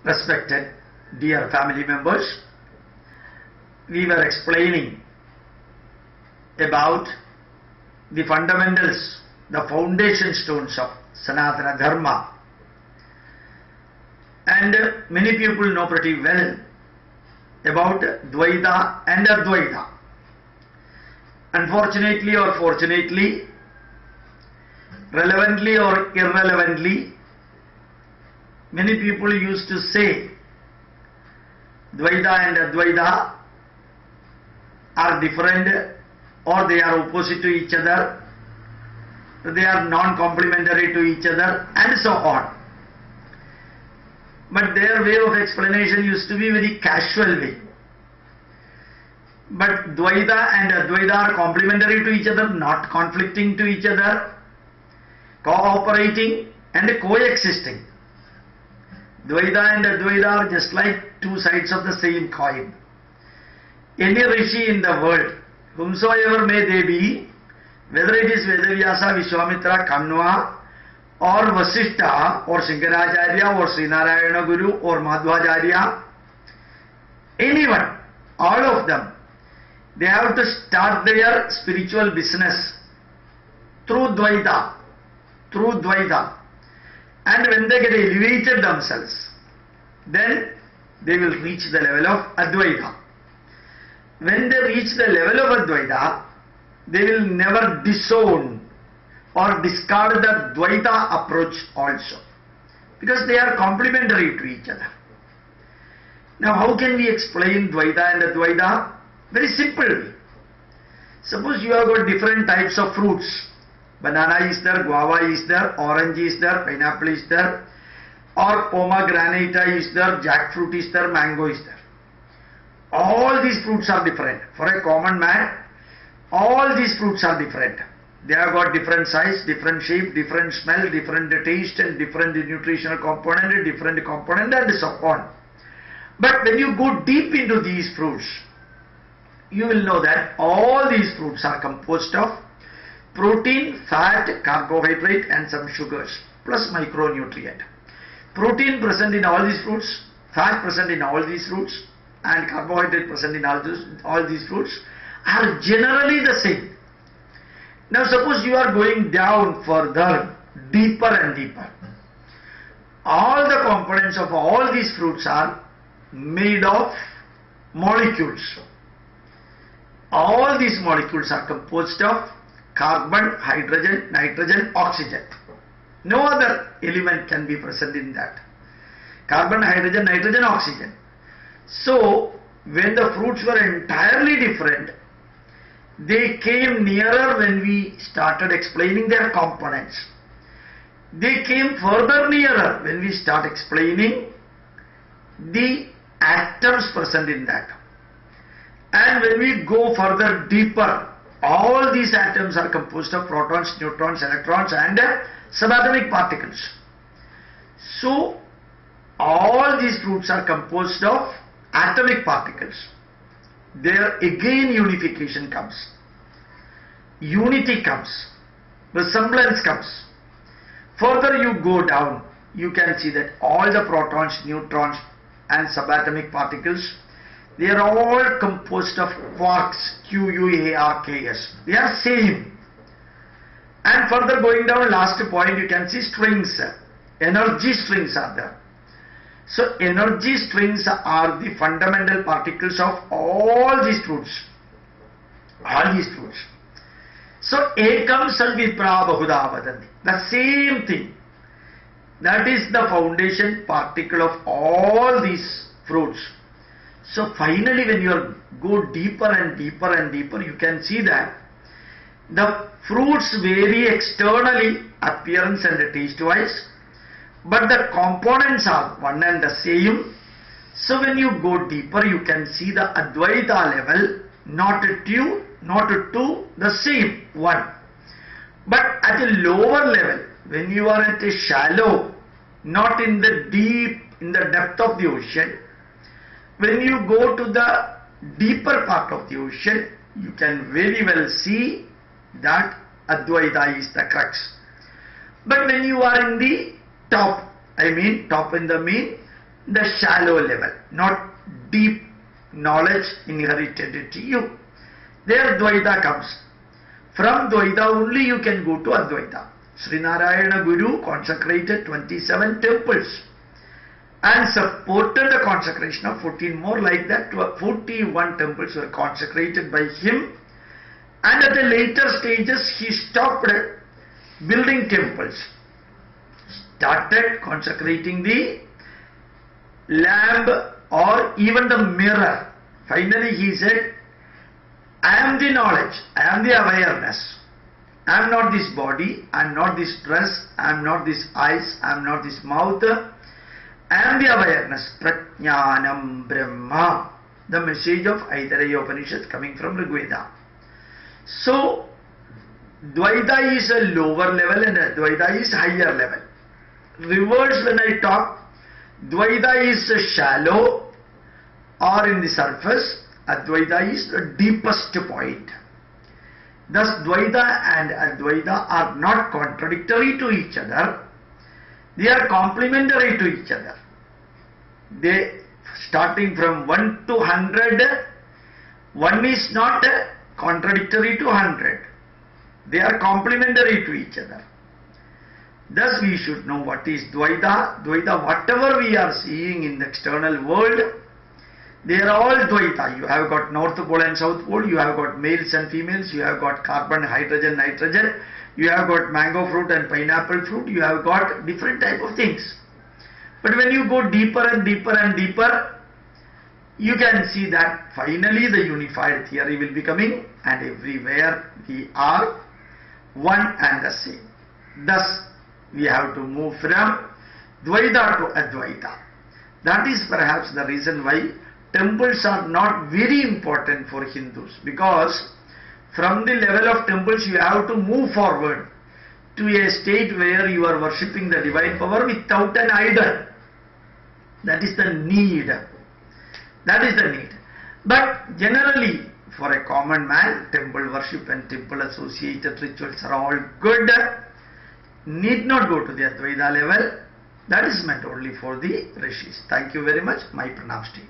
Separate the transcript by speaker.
Speaker 1: Respected dear family members, we were explaining about the fundamentals, the foundation stones of Sanatana Dharma, and many people know pretty well about Dwaitha and Advaitha. Unfortunately or fortunately, relevantly or irrelevantly, many people used to say Dwaitha and Advaitha are different, or they are opposite to each other, they are non-complementary to each other, and so on. But their way of explanation used to be very casual way. But Dwaitha and Advaitha are complementary to each other, not conflicting to each other, cooperating and coexisting. Dwaitha and Advaitha are just like two sides of the same coin. Any rishi in the world, whomsoever may they be, whether it is Vedavyasa, Vishwamitra, Kanva, or Vasishtha, or Shankaracharya, or Srinarayana Guru, or Madhvacharya, anyone, all of them, they have to start their spiritual business through Dwaitha. And when they get elevated themselves, then they will reach the level of Advaitha. When they reach the level of Advaitha, they will never disown or discard the Dwaitha approach also, because they are complementary to each other. Now, how can we explain Dwaitha and Advaitha? Very simple. Suppose you have got different types of fruits. Banana is there, guava is there, orange is there, pineapple is there, or pomegranate is there, jackfruit is there, mango is there. All these fruits are different. For a common man, all these fruits are different. They have got different size, different shape, different smell, different taste, and different nutritional component, and so on. But when you go deep into these fruits, you will know that all these fruits are composed of protein, fat, carbohydrate, and some sugars, plus micronutrient. Protein present in all these fruits, fat present in all these fruits, and carbohydrate present in all these fruits are generally the same. Now suppose you are going down further, deeper and deeper. All the components of all these fruits are made of molecules. All these molecules are composed of carbon, hydrogen, nitrogen, oxygen. No other element can be present in that. Carbon, hydrogen, nitrogen, oxygen. So, when the fruits were entirely different, they came nearer when we started explaining their components. They came further nearer when we start explaining the atoms present in that. And when we go further deeper, all these atoms are composed of protons, neutrons, electrons, and subatomic particles. So, all these fruits are composed of atomic particles. There again unification comes, unity comes, resemblance comes. Further you go down, you can see that all the protons, neutrons, and subatomic particles, they are all composed of quarks, Q-U-A-R-K-S. They are same. And further going down, last point, you can see strings, energy strings are there. So energy strings are the fundamental particles of all these fruits. All these fruits. So ekam salvipra bahuda vadanti. The same thing. That is the foundation particle of all these fruits. So finally when you go deeper and deeper and deeper, you can see that the fruits vary externally, appearance and taste wise, but the components are one and the same. So when you go deeper, you can see the Advaitha level, not to the same one. But at a lower level, when you are at a shallow, not in the deep, in the depth of the ocean, when you go to the deeper part of the ocean, you can very well see that Advaitha is the crux. But when you are in the top, top in the mean, the shallow level, not deep knowledge inherited to you. There Dwaitha comes. From Dwaitha only you can go to Advaitha. Srinarayana Guru consecrated 27 temples and supported the consecration of 14 more. Like that, 41 temples were consecrated by him, and at the later stages he stopped building temples, started consecrating the lamp or even the mirror. Finally he said, I am the knowledge, I am the awareness. I am not this body, I am not this dress, I am not this eyes, I am not this mouth. I am the awareness. Prajnanam Brahma. The message of Aitareya Upanishad coming from Rigveda. So, Dwaitha is a lower level and Advaitha is higher level. Reverse when I talk, Dwaitha is shallow or in the surface, Advaitha is the deepest point. Thus Dwaitha and Advaitha are not contradictory to each other, they are complementary to each other. They, starting from 1 to 100, one is not contradictory to 100. They are complementary to each other. Thus we should know what is Dwaitha. Dwaitha, whatever we are seeing in the external world, they are all Dwaitha. You have got North Pole and South Pole, you have got males and females, you have got carbon, hydrogen, nitrogen, you have got mango fruit and pineapple fruit, you have got different type of things. But when you go deeper and deeper and deeper, you can see that finally the unified theory will be coming, and everywhere we are one and the same. Thus we have to move from Dwaitha to Advaitha. That is perhaps the reason why temples are not very important for Hindus, because from the level of temples you have to move forward to a state where you are worshipping the divine power without an idol. That is the need. That is the need. But generally for a common man, temple worship and temple associated rituals are all good. Need not go to the Advaita level. That is meant only for the rishis. Thank you very much. My pranams to you.